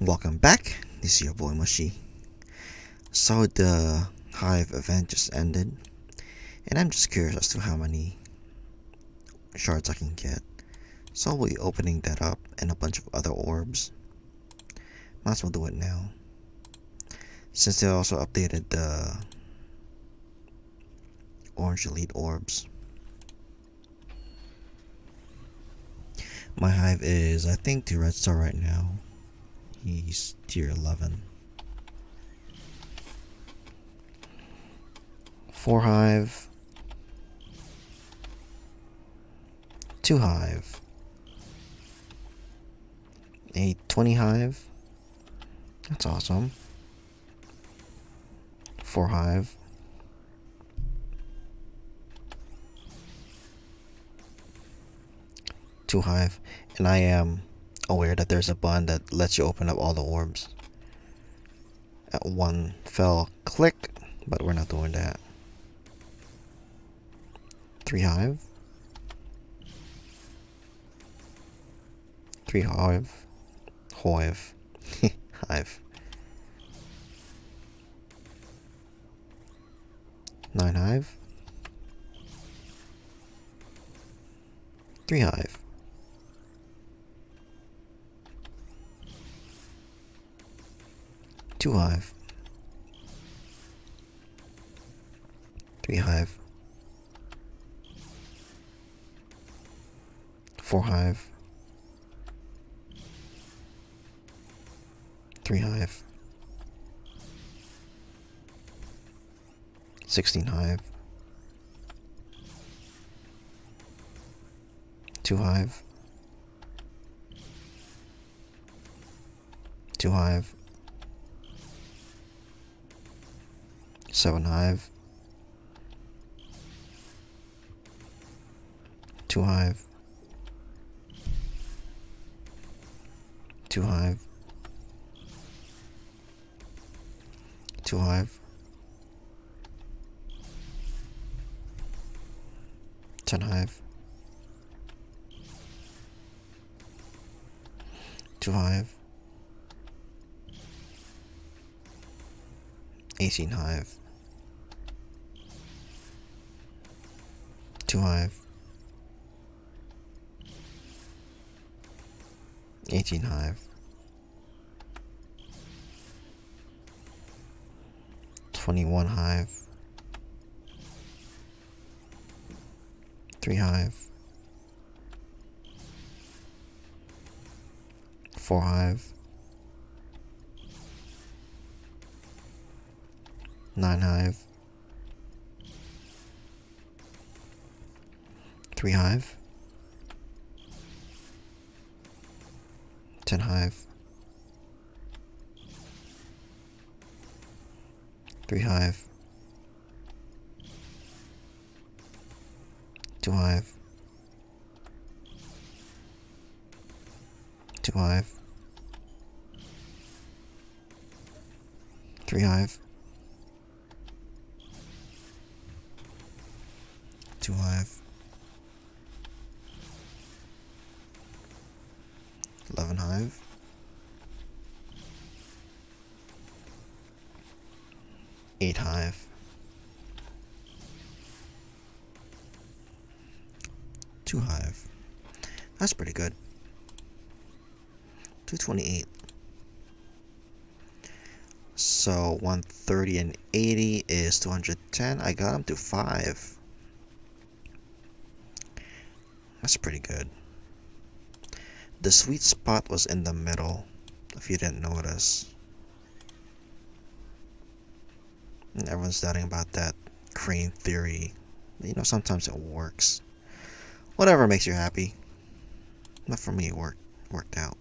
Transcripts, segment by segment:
Welcome back. This is your boy Mushy. So the Hive event just ended, and I'm just curious as to how many shards I can get. So I'll be opening that up and a bunch of other orbs. Might as well do it now. Since they also updated the Orange Elite Orbs. My Hive is, I think, the red star right now. He's tier 11. 4 Hive. 2 Hive. A 20 Hive. That's awesome. 4 Hive. 2 Hive. And I am aware that there's a button that lets you open up all the orbs at one fell click, but we're not doing that. 3 Hive. 3 Hive. Hive. Hive. 9 Hive. 3 Hive. 2 Hive. 3 Hive. 4 Hive. 3 Hive. 16 Hive. 2 Hive. 2 Hive. 7 Hive. 2 Hive. 2 Hive. 2 Hive. 10 Hive. 2 Hive. 18 Hive. 2 Hive. 18 Hive. 21 Hive. 3 Hive. 4 Hive. 9 Hive. 3 Hive. 10 Hive. 3 Hive. 2 Hive. 2 Hive. 3 Hive. 2 Hive. 11 Hive. 8 Hive. 2 Hive. That's pretty good. 228. So 130 and 80 is 210. I got him to 5. That's pretty good. The sweet spot was in the middle, if you didn't notice. And everyone's doubting about that crane theory. You know, sometimes it works. Whatever makes you happy. But for me, it worked out.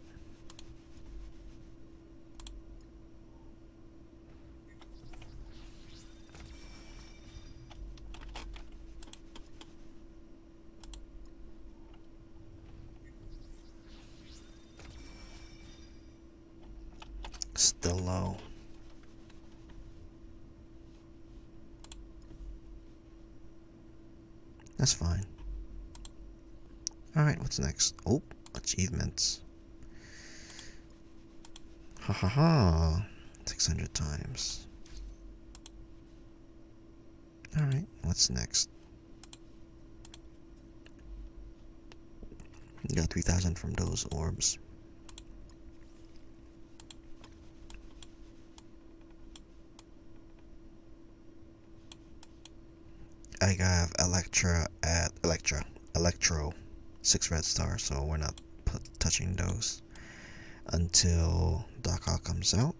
Still low. That's fine. Alright, what's next? Oh, achievements. Ha ha ha. 600 times. Alright, what's next? Got 3,000 from those orbs. I have Electro, 6 red stars, so we're not touching those until Doc Ock comes out.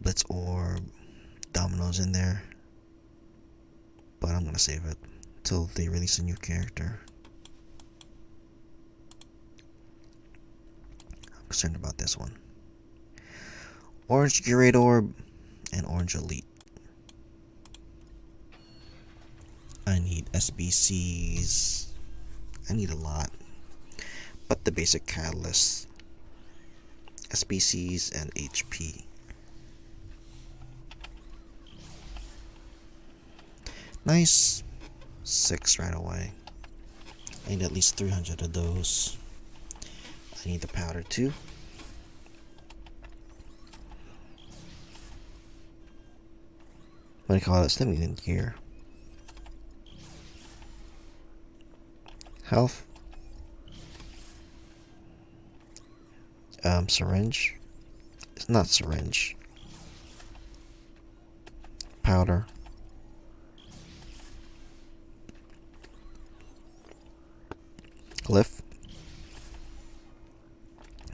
Blitz Orb, Domino's in there, but I'm gonna save it till they release a new character. I'm concerned about this one. Orange Curate Orb and Orange Elite. I need SBCs. I need a lot, but the basic catalyst, SBCs and HP. Nice. 6 right away. I need at least 300 of those. I need the powder too. What do you call it? Stimulant gear. Health. Syringe. It's not syringe. Powder. Glyph.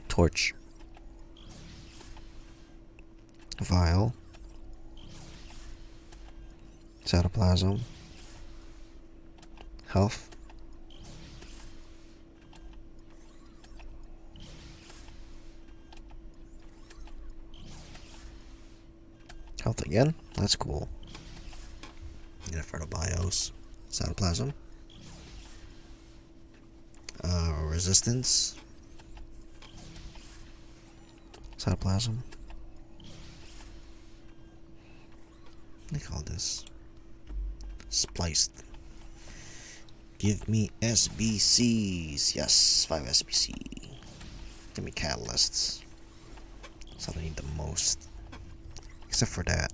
Torch. Vial. Cytoplasm. Health. Health again. That's cool. Need it for the bios. Cytoplasm. Resistance. Cytoplasm. What do they call this? Spliced. Give me SBCs. Yes, 5 SBC. Give me catalysts. That's what I need the most. Except for that.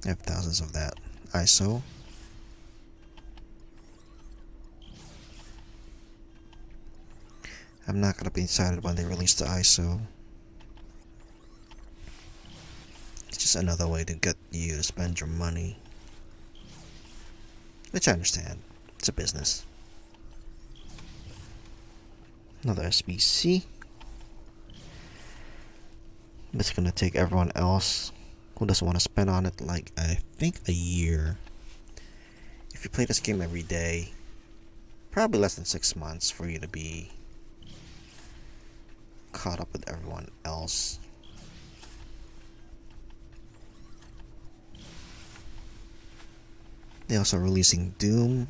I have thousands of that. ISO. I'm not gonna be excited when they release the ISO. It's just another way to get you to spend your money. Which I understand. It's a business. Another SBC. It's gonna take everyone else who doesn't want to spend on it like I think a year. If you play this game every day, probably less than 6 months for you to be caught up with everyone else. They're also releasing Doom,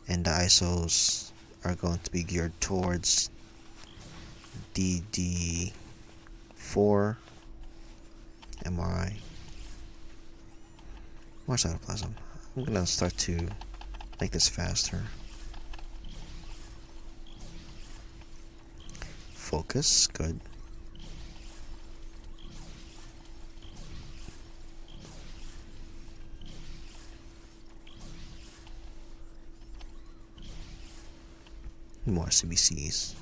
and the ISOs are going to be geared towards DD4 MRI. More cytoplasm. I'm gonna start to make this faster. Focus, good. More CBCs.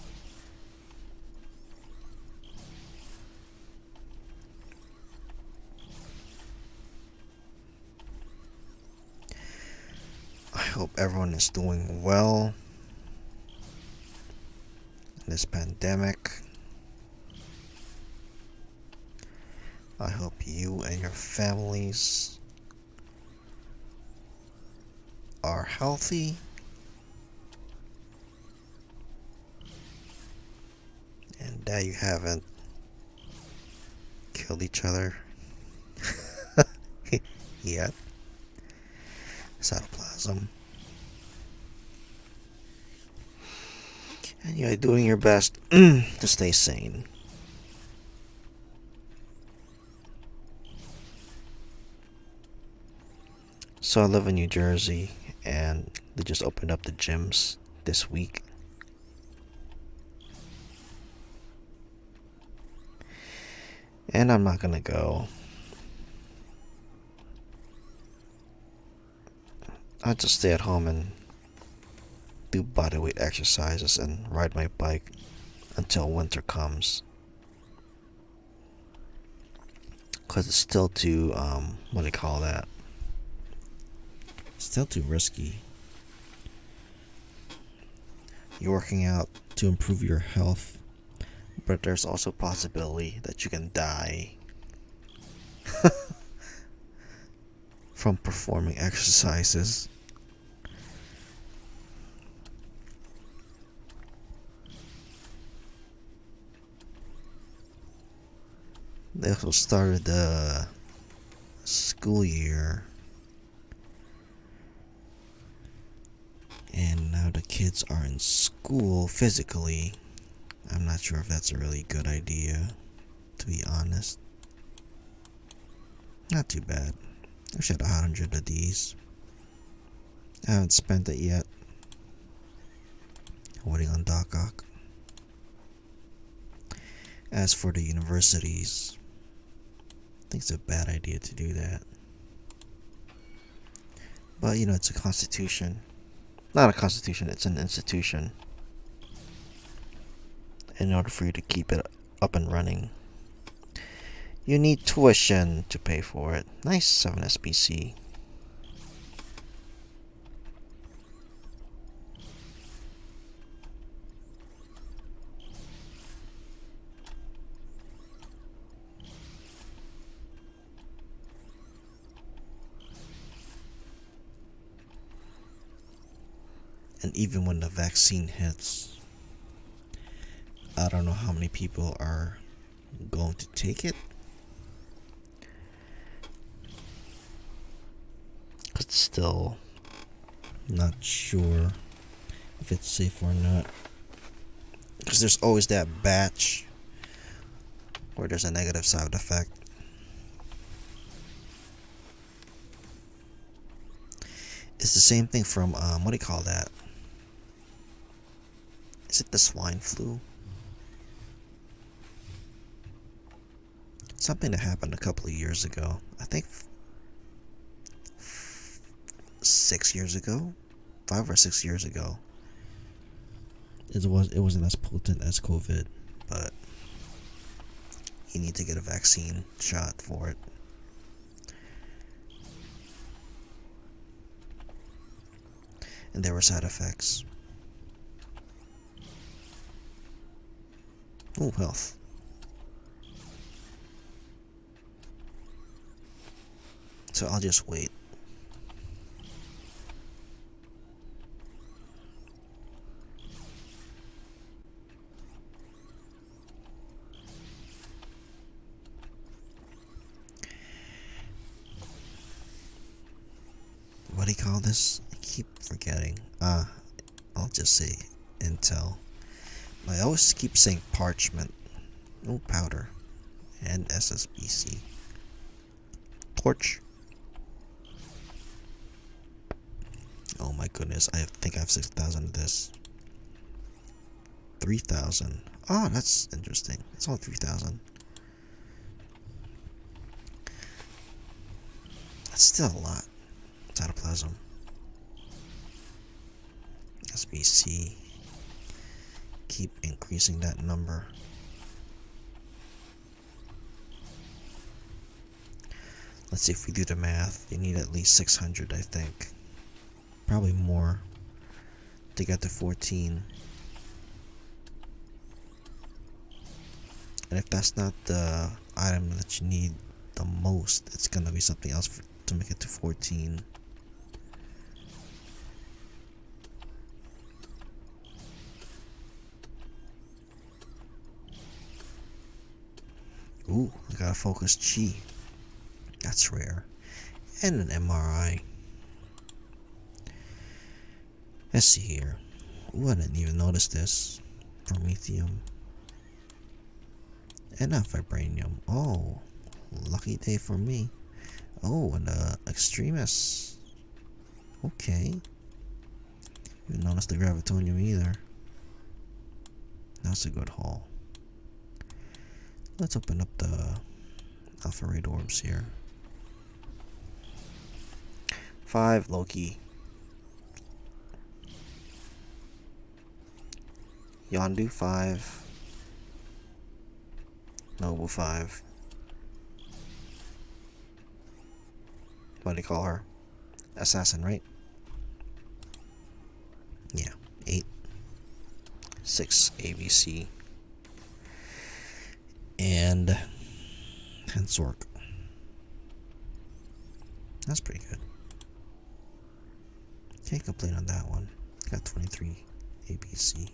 I hope everyone is doing well in this pandemic. I hope you and your families are healthy and that you haven't killed each other yet. Cytoplasm. And you're doing your best to stay sane. So I live in New Jersey, and they just opened up the gyms this week. And I'm not gonna go. I just stay at home and do bodyweight exercises and ride my bike until winter comes. Because it's still too, what do you call that? Still too risky. You're working out to improve your health, but there's also a possibility that you can die from performing exercises. They also started the school year, and now the kids are in school physically. I'm not sure if that's a really good idea, to be honest. Not too bad. I should have 100 of these. I haven't spent it yet. Waiting on Doc Ock. As for the universities, I think it's a bad idea to do that. But you know, it's a constitution. Not a constitution, it's an institution. In order for you to keep it up and running, you need tuition to pay for it. Nice 7 SBC. And even when the vaccine hits, I don't know how many people are going to take it. But still, not sure if it's safe or not. Because there's always that batch where there's a negative side effect. It's the same thing from, what do you call that? Is it the swine flu? Something that happened a couple of years ago. I think 6 years ago? 5 or 6 years ago. It wasn't as potent as COVID, but you need to get a vaccine shot for it. And there were side effects. Oh, health. So I'll just wait. What do you call this? I keep forgetting. I'll just say Intel. I always keep saying parchment. No powder. And SSBC. Torch. Oh my goodness, I think I have 6,000 of this. 3,000. Oh, that's interesting. It's all 3,000. That's still a lot. Cytoplasm. SBC. Keep increasing that number. Let's see if we do the math. You need at least 600, I think. Probably more to get to 14. And if that's not the item that you need the most, it's gonna be something else to make it to 14. Ooh, I got a focus Chi. That's rare. And an MRI. Let's see here. Ooh, I didn't even notice this. Promethium. And not vibranium. Oh, lucky day for me. Oh, and Extremis. Okay. Didn't notice the Gravitonium either. That's a good haul. Let's open up the Alpha Red Orbs here. 5 Loki. Yondu 5. Noble 5. What do you call her? Assassin, right? Yeah. 8. 6 ABC. And 10 Zork. That's pretty good. Can't complain on that one. Got 23 ABC.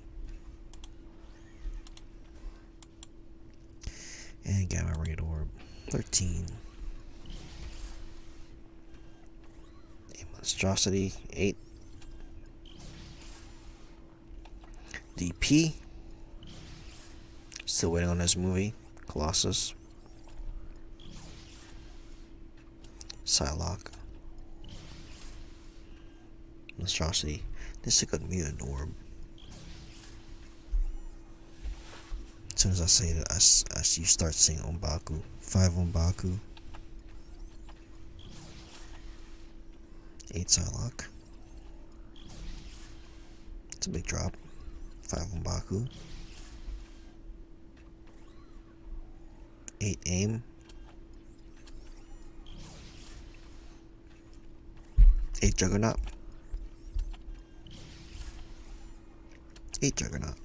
And Gamma Ray Orb. 13. A Monstrosity. 8. DP. Still waiting on this movie. Colossus. Psylocke. Monstrosity. This is a good mutant orb. As soon as I say that, as you start seeing Umbaku. 5 Umbaku. 8 Psylocke. It's a big drop. 5 Umbaku. 8 AIM. 8 Juggernaut. 8 Juggernaut.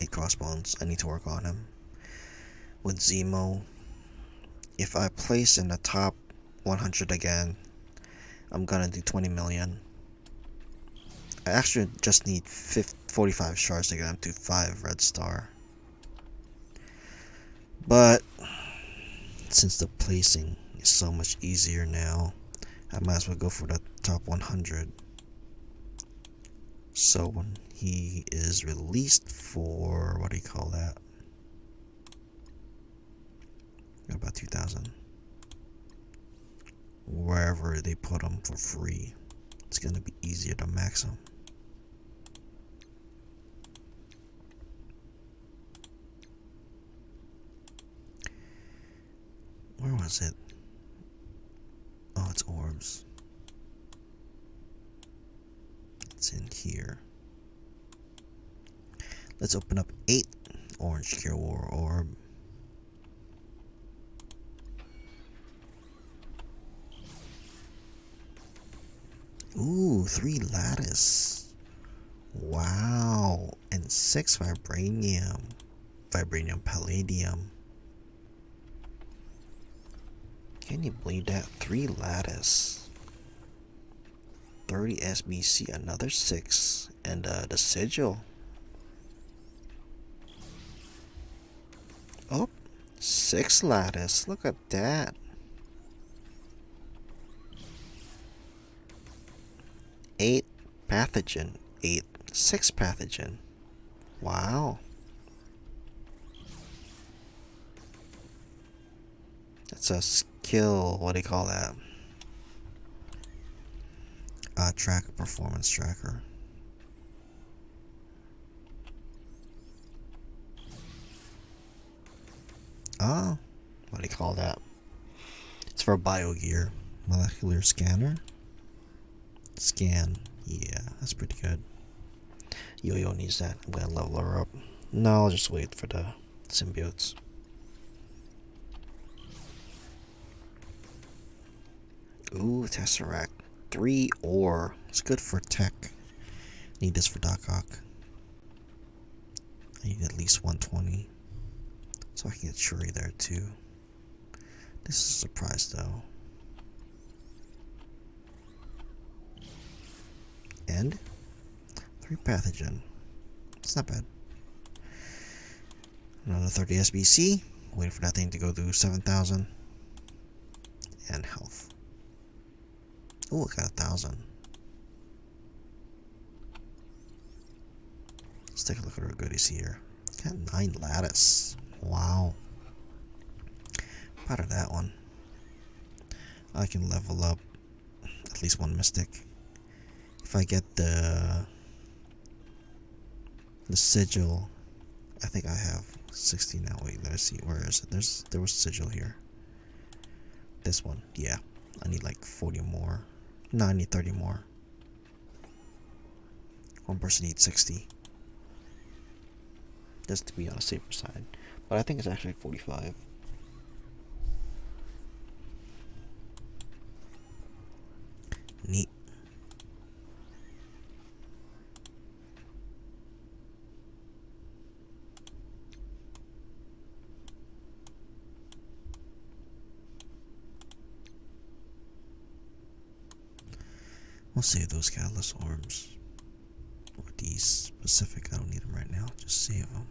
8 Crossbones. I need to work on him. With Zemo, if I place in the top 100 again, I'm gonna do 20 million. I actually just need 45 shards to get him to 5 red star. But since the placing is so much easier now, I might as well go for the top 100. So when he is released for, what do you call that? About 2,000. Wherever they put him for free, it's gonna be easier to max him. Where was it? Oh, it's orbs. It's in here. Let's open up 8 Orange Gear War Orb. Ooh, 3 Lattice. Wow. And 6 Vibranium. Vibranium Palladium. Can you believe that? 3 Lattice. 30 SBC, another 6. And the Sigil. Oh, 6 Lattice. Look at that. 8 Pathogen. 6 Pathogen. Wow. That's a skill, what do you call that? Performance tracker. Oh, what do you call that? It's for BioGear. Molecular scanner. Scan. Yeah, that's pretty good. Yo-Yo needs that. I'm gonna level her up. No, I'll just wait for the symbiotes. Ooh, Tesseract. 3 ore. It's good for tech. Need this for Doc Ock. I need at least 120. So I can get Shuri there too. This is a surprise though. And 3 Pathogen. It's not bad. Another 30 SBC. Waiting for that thing to go to 7,000. And health. Oh, I got 1,000. Let's take a look at our goodies here. Got 9 Lattice. Wow. Proud of that one. I can level up at least one mystic. If I get the sigil, I think I have 60 now. Wait, let's see. Where is it? There was sigil here. This one, yeah. I need like 40 more. No, I need 30 more. One person needs 60. Just to be on the safer side. But I think it's actually 45. Neat. We'll save those Catalyst Orbs. Or these specific, I don't need them right now. Just save them.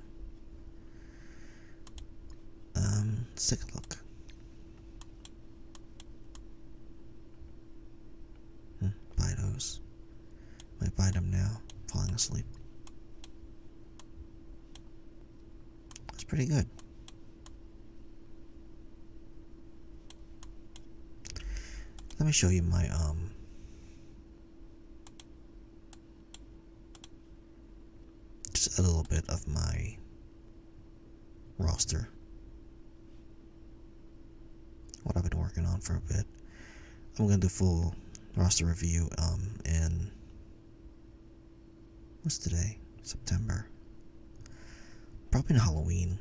Let's take a look. Buy those. Might buy them now. Falling asleep. That's pretty good. Let me show you my just a little bit of my roster. What I've been working on for a bit. I'm gonna do full roster review in what's today? September. Probably in Halloween.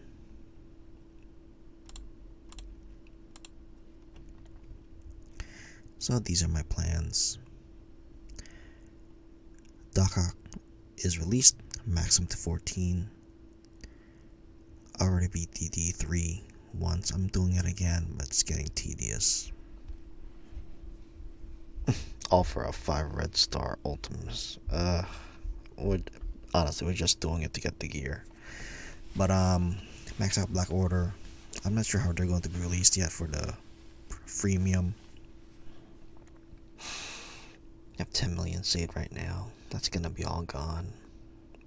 So these are my plans. Doc Ock is released, maximum to 14. I already beat DD3 once. I'm doing it again, but it's getting tedious. All for a 5 red star Ultimus. Honestly, we're just doing it to get the gear. But max out Black Order. I'm not sure how they're going to be released yet for the freemium. I have 10 million saved right now. That's gonna be all gone.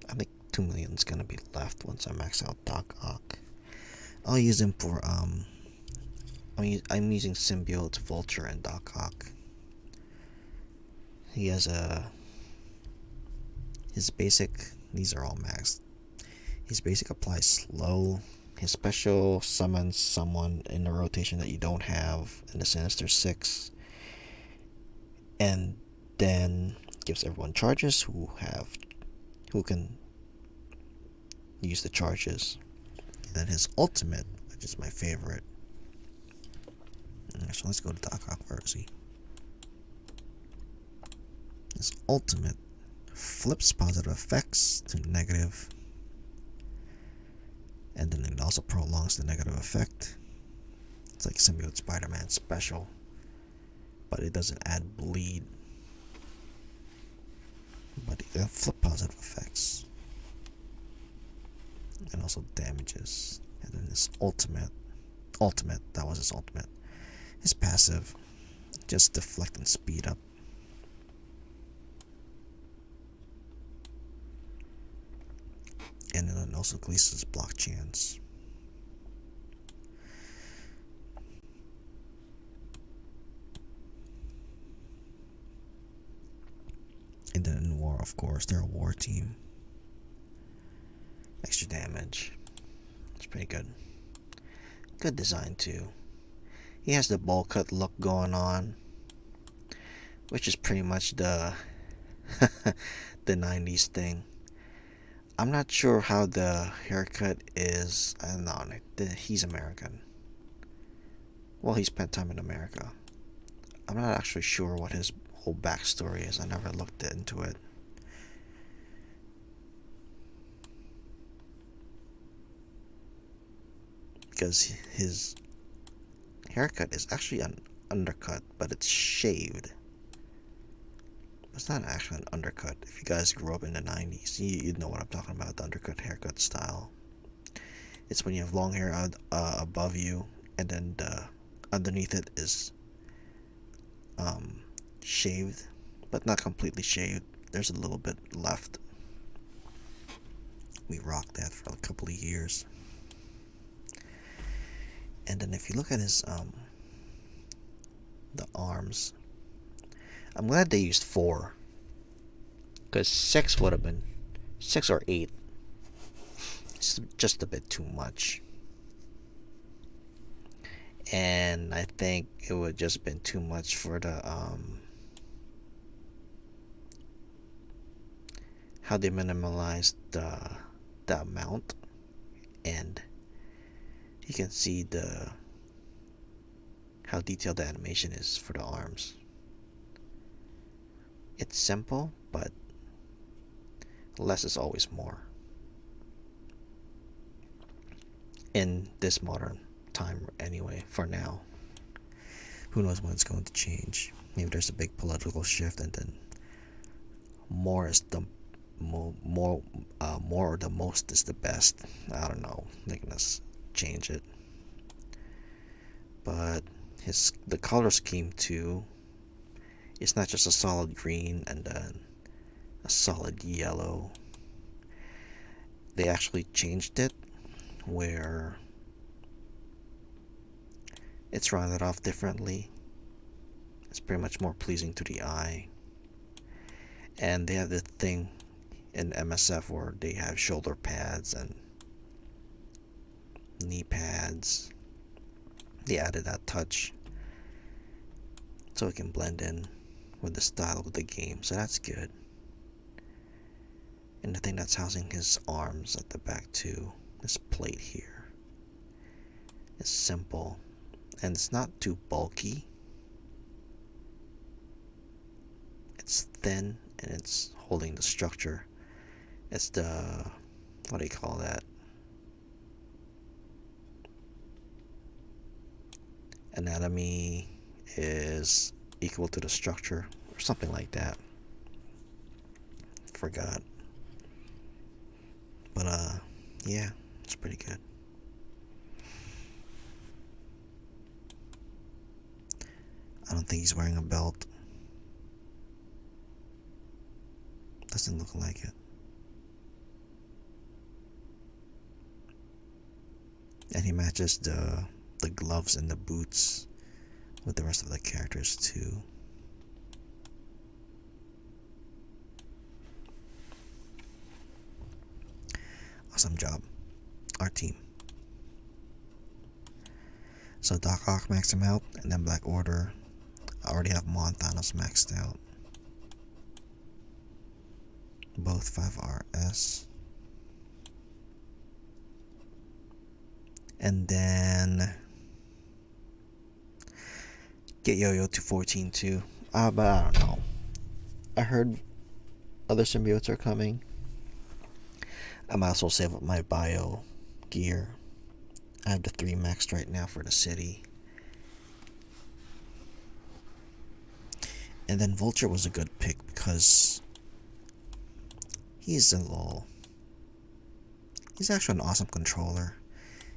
I think 2 million is gonna be left once I max out Doc Ock. I'll use him for I'm using Symbiote, Vulture, and Doc Ock. He has his basic. These are all maxed. His basic applies slow. His special summons someone in the rotation that you don't have in the Sinister 6, and then gives everyone charges who can use the charges. And then his ultimate, which is my favorite. So let's go to Doc Ock first. His ultimate flips positive effects to negative, and then it also prolongs the negative effect. It's like Symbiote Spider-Man special, but it doesn't add bleed. But it flip positive effects, and also damages. And then his ultimate, that was his ultimate. His passive, just deflect and speed up. And then it also releases block chance. And then in war, of course, they're a war team. Extra damage. It's pretty good. Good design too. He has the bowl cut look going on, which is pretty much the the 90s thing. I'm not sure how the haircut is. I don't know. He's American. Well, he spent time in America. I'm not actually sure what his whole backstory is. I never looked into it. Because his haircut is actually an undercut, but it's shaved. It's not actually an undercut. If you guys grew up in the 90s, you'd know what I'm talking about, the undercut haircut style. It's when you have long hair above you, and then underneath it is shaved, but not completely shaved. There's a little bit left. We rocked that for a couple of years. And then if you look at his the arms. I'm glad they used 4. Because 6 would have been 6 or 8. It's just a bit too much. And I think it would just been too much for the how they minimalized the amount, and you can see the how detailed the animation is for the arms. It's simple, but less is always more in this modern time anyway. For now, who knows when it's going to change. Maybe there's a big political shift, and then more is the more or the most is the best. I don't know, they're gonna change it. But the color scheme too, it's not just a solid green and then a solid yellow. They actually changed it where it's rounded off differently. It's pretty much more pleasing to the eye. And they have the thing in MSF where they have shoulder pads and knee pads. They added that touch so it can blend in with the style of the game, so that's good. And the thing that's housing his arms at the back too, this plate here, is simple and it's not too bulky. It's thin and it's holding the structure. It's the, what do you call that? Anatomy is equal to the structure or something like that. Forgot. But yeah, it's pretty good. I don't think he's wearing a belt. Doesn't look like it. And he matches the gloves and the boots with the rest of the characters too. Awesome job, our team. So Doc Ock maxed him out, and then Black Order. I already have Mon Thanos maxed out. Both 5RS. And then get Yo-Yo to 14 too. But I don't know. I heard other symbiotes are coming. I might as well save up my bio gear. I have the 3 maxed right now for the city. And then Vulture was a good pick because he's actually an awesome controller.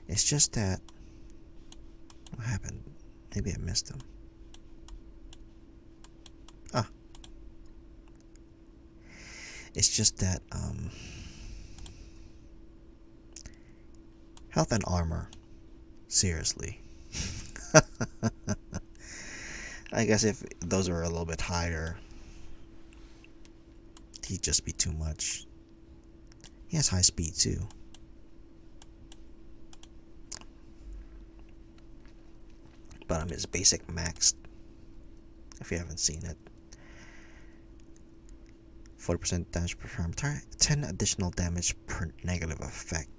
It's just that, what happened? Maybe I missed him. It's just that health and armor, seriously. I guess if those were a little bit higher, he'd just be too much. He has high speed too. But his basic maxed, if you haven't seen it. 40% damage per turn, 10 additional damage per negative effect.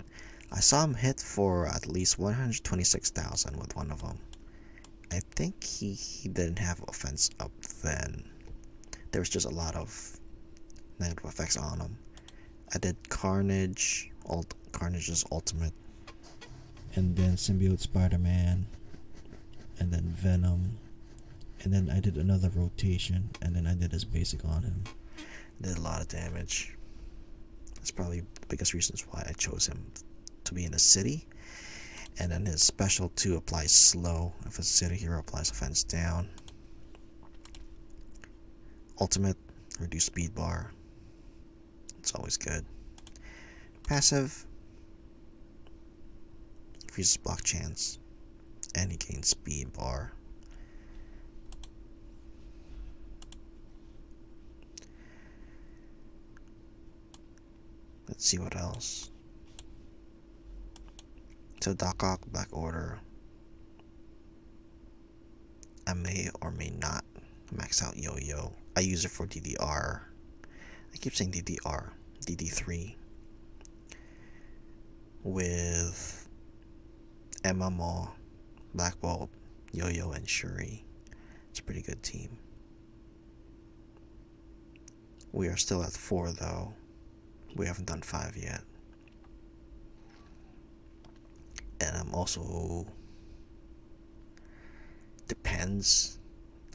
I saw him hit for at least 126,000 with one of them. I think he didn't have offense up then. There was just a lot of negative effects on him. I did Carnage's ultimate, and then Symbiote Spider-Man, and then Venom, and then I did another rotation, and then I did his basic on him. Did a lot of damage. That's probably the biggest reasons why I chose him to be in the city. And then his special 2 applies slow. If a city hero applies offense down. Ultimate, reduce speed bar. It's always good. Passive, increases block chance. And he gains speed bar. Let's see what else. So Doc Ock, Black Order. I may or may not max out Yo-Yo. I use it for DDR. I keep saying DDR. DD3. With MMO, Black Bulb, Yo-Yo, and Shuri. It's a pretty good team. We are still at 4 though. We haven't done 5 yet. And I'm also... Depends.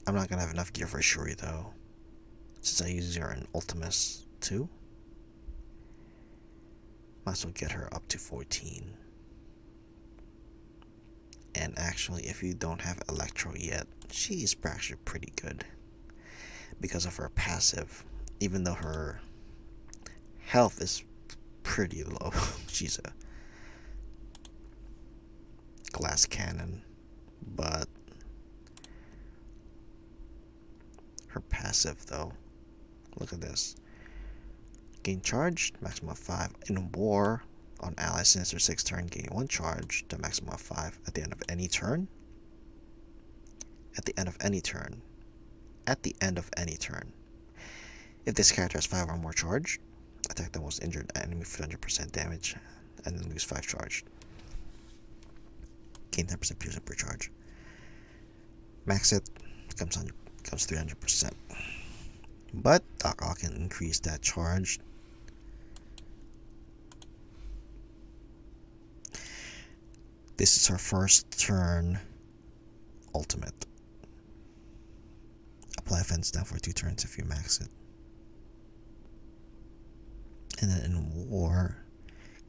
I'm not gonna have enough gear for Shuri though, since I use her in Ultimus too. Might as well get her up to 14. And actually, if you don't have Electro yet, she's actually pretty good because of her passive. Even though her health is pretty low, she's a glass cannon, but her passive though, look at this. Gain charge, maximum of 5. In war, on allies since their 6th turn, gain 1 charge to maximum of 5 at the end of any turn. At the end of any turn. At the end of any turn. If this character has 5 or more charge, attack the most injured enemy for 100% damage and then lose 5 charge. Gain 10% piercing per charge. Max it, comes 300%. But Doc Ock can increase that charge. This is her first turn ultimate. Apply fence down for 2 turns if you max it. And then in war,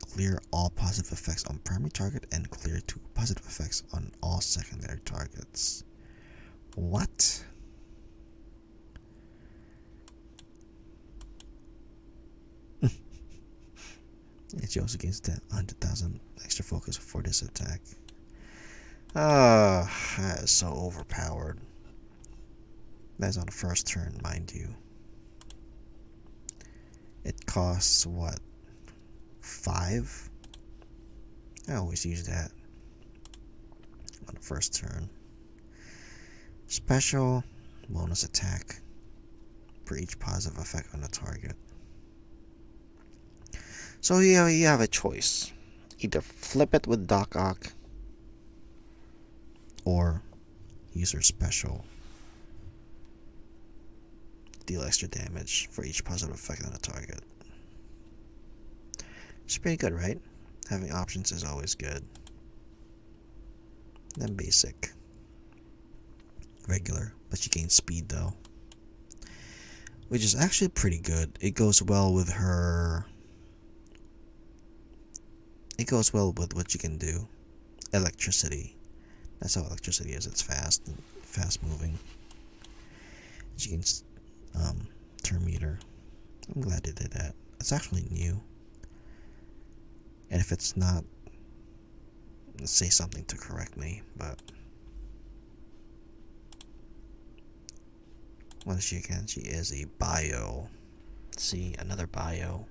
clear all positive effects on primary target and clear 2 positive effects on all secondary targets. What? She also gains 100,000 extra focus for this attack. That is so overpowered. That's on the first turn, mind you. It costs what? 5? I always use that on the first turn. Special bonus attack for each positive effect on the target. So you have a choice. Either flip it with Doc Ock or use her special. Deal extra damage for each positive effect on the target. It's pretty good, right? Having options is always good. Then basic. Regular, but she gains speed though, which is actually pretty good. It goes well with her. It goes well with what you can do. Electricity. That's how electricity is. It's fast moving. She can turn meter. I'm glad they did that. It's actually new. And if it's not, say something to correct me. But what is she again? She is a bio. See, another bio.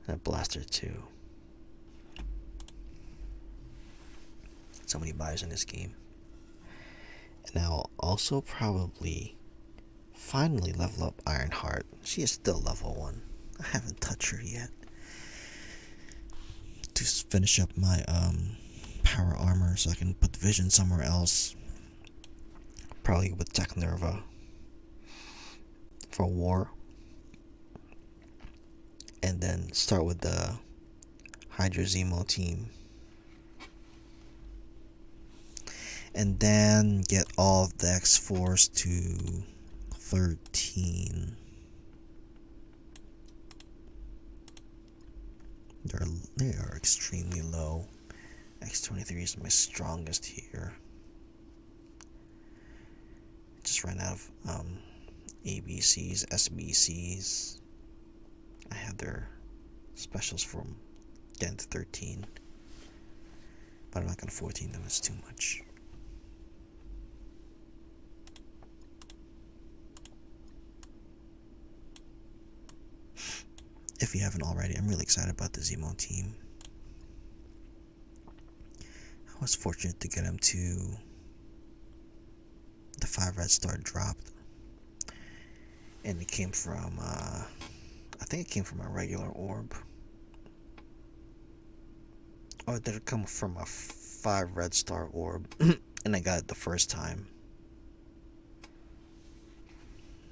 And a blaster too. So many bios in this game. And I'll also probably finally level up Ironheart. She is still level 1. I haven't touched her yet. To finish up my power armor so I can put vision somewhere else. Probably with Tech Nerva for war. And then start with the Hydra Zemo team. And then get all of the X-Force to 13. They are extremely low. X-23 is my strongest here. Just ran out of ABCs, SBCs. I have their specials from 10 to 13. But I'm not going to 14 them, it's too much. if you haven't already, I'm really excited about the Zemo team. I was fortunate to get him to the 5 red star dropped, and it came from I think it came from a regular orb. Or did it come from a 5 red star orb? And I got it the first time.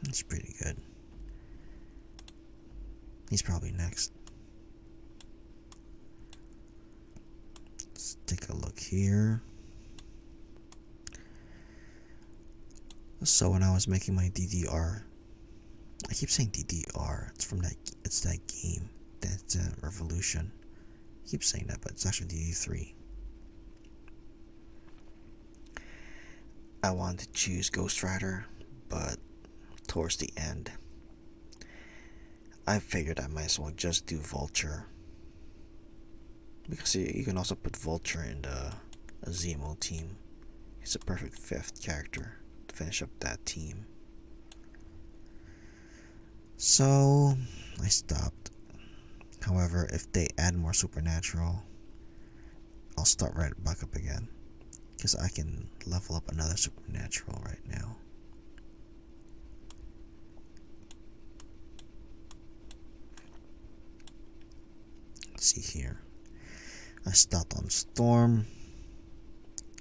It's pretty good. He's probably next. Let's take a look here. So when I was making my DDR, I keep saying DDR. It's that game. That's Revolution. I keep saying that, but it's actually DD3. I wanted to choose Ghost Rider, but towards the end, I figured I might as well just do Vulture, because you can also put Vulture in a Zemo team. He's a perfect 5th character to finish up that team. So I stopped. However, if they add more Supernatural, I'll start right back up again, because I can level up another Supernatural right now. Let's see here. I stopped on Storm.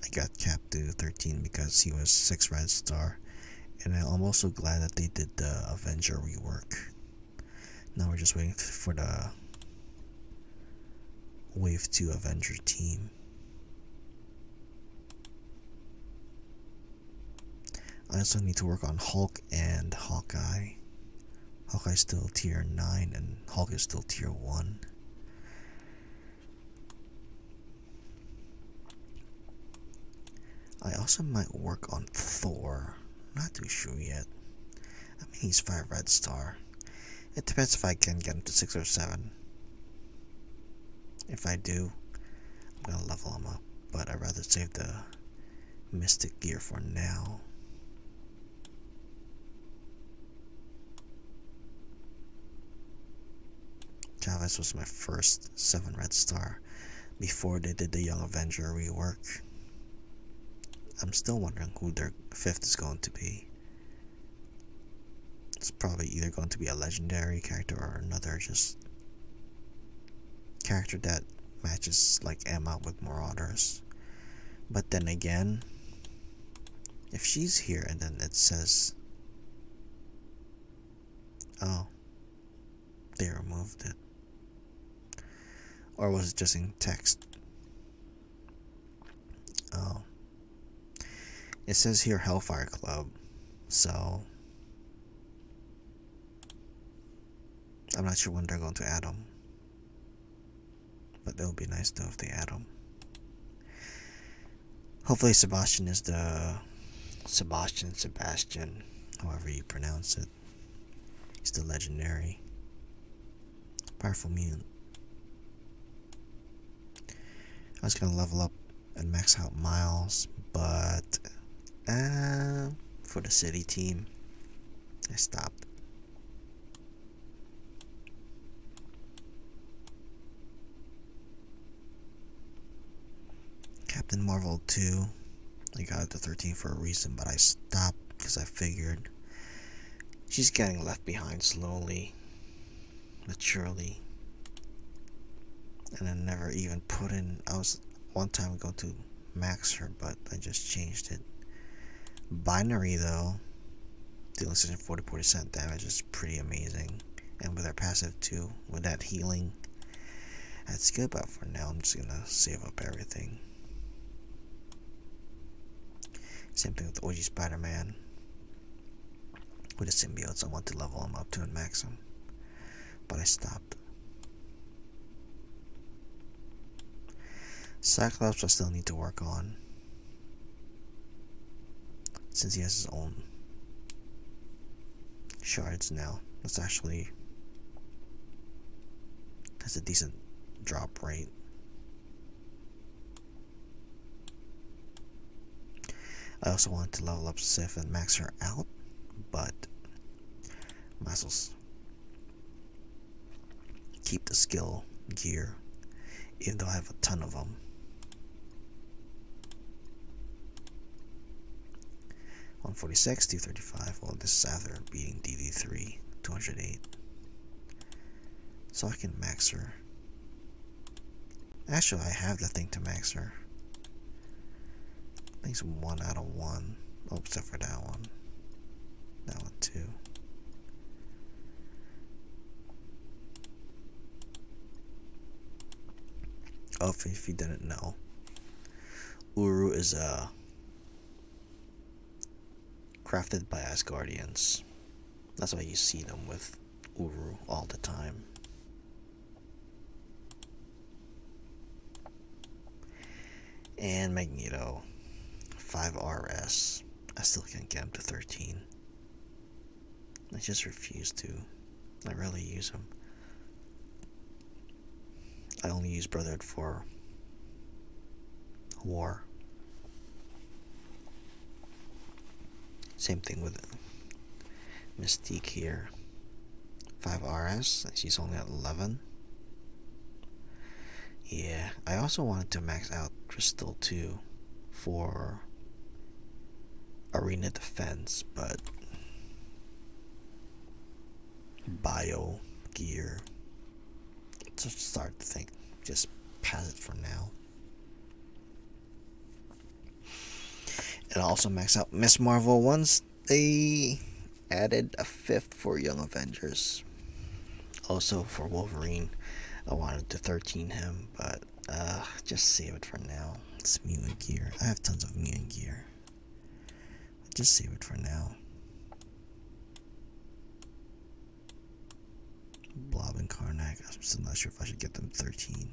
I got capped to 13 because he was 6 red star, and I'm also glad that they did the Avenger rework. Now we're just waiting for the Wave 2 Avenger team. I also need to work on Hulk and Hawkeye. Hawkeye's still tier 9 and Hulk is still tier 1. I also might work on Thor. Not too sure yet. I mean, he's 5 red star. It depends if I can get him to 6 or 7. If I do, I'm gonna level him up, but I'd rather save the Mystic gear for now. Chavez was my first 7 red star before they did the Young Avenger rework. I'm still wondering who their 5th is going to be. It's probably either going to be a legendary character or another just character that matches like Emma with Marauders. But then again, if she's here and then it says, oh, they removed it, or was it just in text? Oh, it says here Hellfire Club, so I'm not sure when they're going to add them, but it would be nice though if they add them. Hopefully Sebastian is the Sebastian, however you pronounce it. He's the legendary. Powerful mutant. I was gonna level up and max out Miles, but for the city team, I stopped. Captain Marvel 2, I got it to 13 for a reason, but I stopped because I figured she's getting left behind slowly but surely. And I never even put in, I was one time going to max her, but I just changed it. Binary though, dealing such a 40% damage is pretty amazing, and with her passive too, with that healing, that's good. But for now I'm just gonna save up everything. Same thing with OG Spider-Man. With the symbiotes, I want to level him up to and max him, but I stopped. Cyclops I still need to work on, since he has his own shards now. That's a decent drop rate. I also want to level up Sif and max her out, but might as well keep the skill gear, even though I have a ton of them. 146, 235. Well, this is after beating DD3, 208. So I can max her. Actually, I have the thing to max her. I think it's 1 out of 1. Oh, except for that one. That one too. Oh, if you didn't know, Uru is crafted by Asgardians. That's why you see them with Uru all the time. And Magneto, 5 RS. I still can't get him to 13. I just refuse to. I rarely use him. I only use Brotherhood for war. Same thing with Mystique here. 5 RS, and she's only at 11. Yeah, I also wanted to max out Crystal too for arena defense, but bio gear. So start to think, just pass it for now. And also max out Miss Marvel once they added a 5th for Young Avengers. Also for Wolverine, I wanted to 13 him, but just save it for now. It's mutant gear. I have tons of mutant gear. Just save it for now. Blob and Karnak, I'm still not sure if I should get them 13.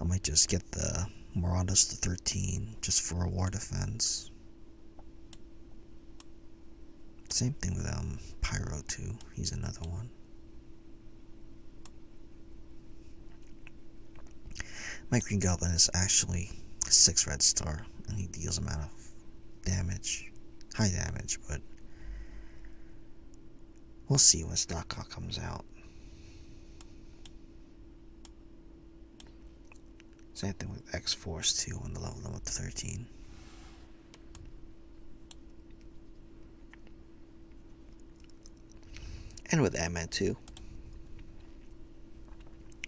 I might just get the Marauders to 13 just for a war defense. Same thing with Pyro too. He's another one. My Green Goblin is actually 6 red star, and he deals amount of damage, high damage, but we'll see when Stockout comes out. Same thing with X-Force too when they level them up to 13. And with Ant-Man too.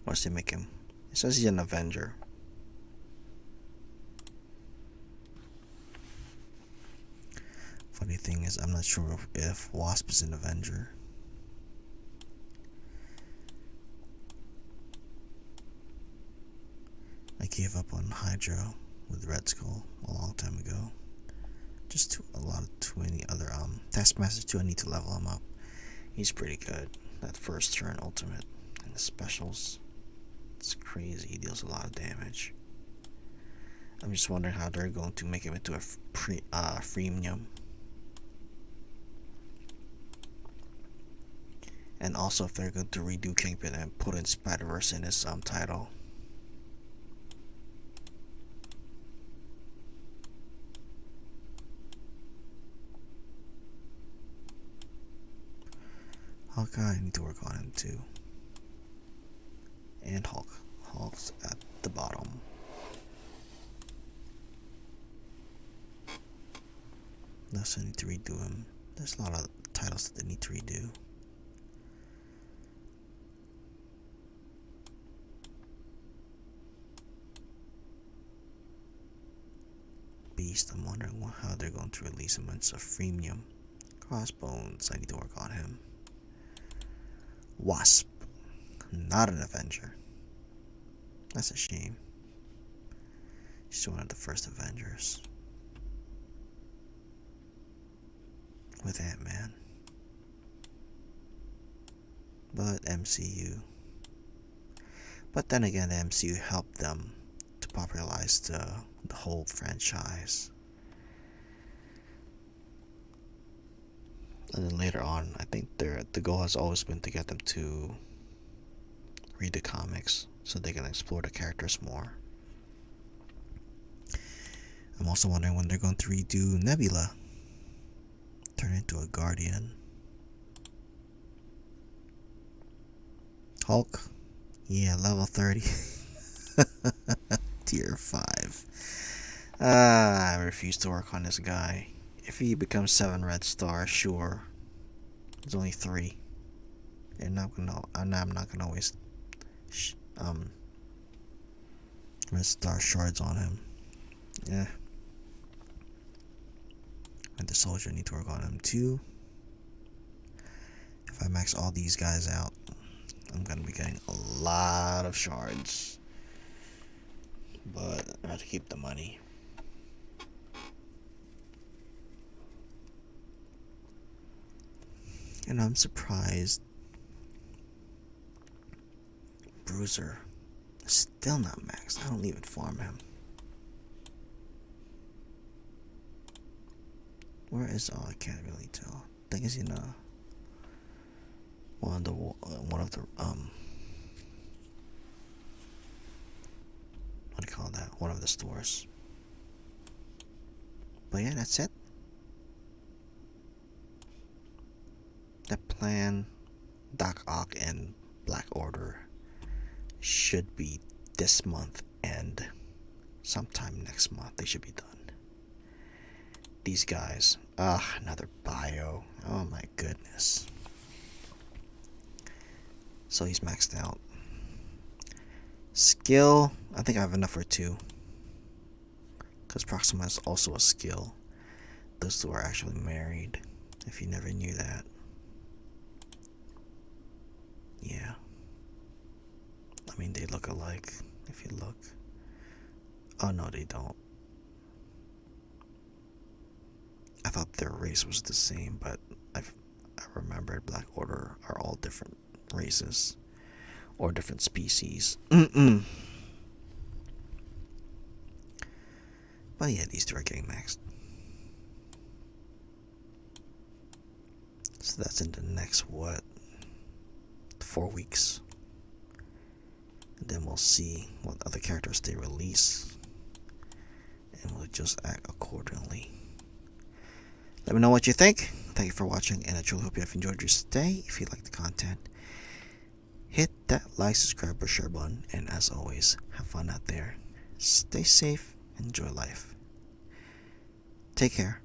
Once they make him, it says he's an Avenger. Funny thing is, I'm not sure if Wasp is an Avenger. I gave up on Hydra with Red Skull a long time ago. Just too many other Taskmaster 2. I need to level him up. He's pretty good. That first turn ultimate and the specials. It's crazy. He deals a lot of damage. I'm just wondering how they're going to make him into a freemium. And also if they're going to redo Kingpin and put in Spider-Verse in his title. Hawkeye, I need to work on him too. And Hulk. Hulk's at the bottom. Thus I need to redo him. There's a lot of titles that they need to redo. Beast, I'm wondering how they're going to release him as a freemium. Crossbones, I need to work on him. Wasp, not an Avenger. That's a shame. She's one of the first Avengers. With Ant-Man. But MCU. But then again, the MCU helped them to popularize the whole franchise. And then later on, I think the goal has always been to get them to read the comics so they can explore the characters more. I'm also wondering when they're going to redo Nebula. Turn into a Guardian. Hulk. Yeah, level 30. Tier 5. I refuse to work on this guy. If he becomes 7 red stars, sure. It's only 3. And I'm not gonna waste red star shards on him. Yeah. And the soldier need to work on him too. If I max all these guys out, I'm gonna be getting a lot of shards. But I have to keep the money. And I'm surprised Bruiser is still not maxed. I don't even farm him. Where is? Oh, I can't really tell. I think it's in one of the what do you call that? One of the stores. But yeah, that's it. The plan, Doc Ock and Black Order should be this month and sometime next month they should be done. These guys, another bio. Oh my goodness. So he's maxed out. Skill, I think I have enough for 2. Because Proxima is also a skill. Those two are actually married, if you never knew that. Yeah. I mean, they look alike, if you look. Oh no, they don't. I thought their race was the same, but I remembered Black Order are all different races. Or different species. But yeah, these two are getting maxed. So that's in the next, 4 weeks. And then we'll see what other characters they release. And we'll just act accordingly. Let me know what you think. Thank you for watching, and I truly hope you have enjoyed your stay. If you like the content, hit that like, subscribe, or share button. And as always, have fun out there. Stay safe. Enjoy life. Take care.